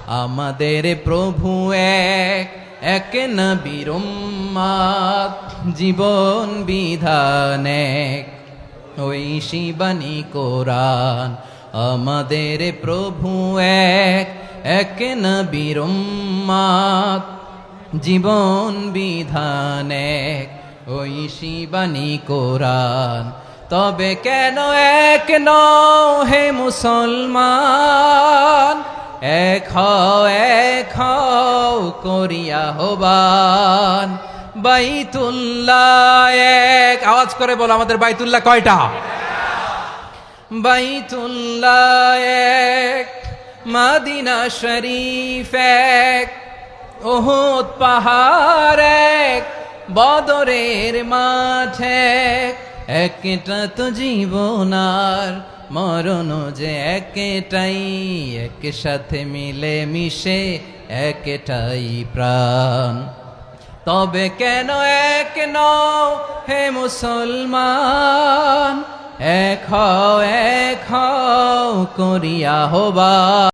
আমাদের প্রভু এক, এক নবীর উম্মত, জীবন বিধান এক, ওই শিবানী কোরআন। আমাদের প্রভু এক, এক নবীর উম্মত, জীবন বিধান এক, ওই শিবানী কোরআন। তবে কেন এক নও হে মুসলমান, এক হও করিয়া হবান। বাইতুল্লাহ এক, আওয়াজ করে বলো আমাদের বাইতুল্লাহ কয়টা? বাইতুল্লাহ এক, মদিনা শরীফ এক, উহুদ পাহাড় এক, বদরের মাঠ এক। একটা তো জীবন আর মরণ যে একটাই, এক সাথে মিলে মিশে একটাই প্রাণ। তবে কেন এক নও হে মুসলমান, এক হও করিয়া হবা।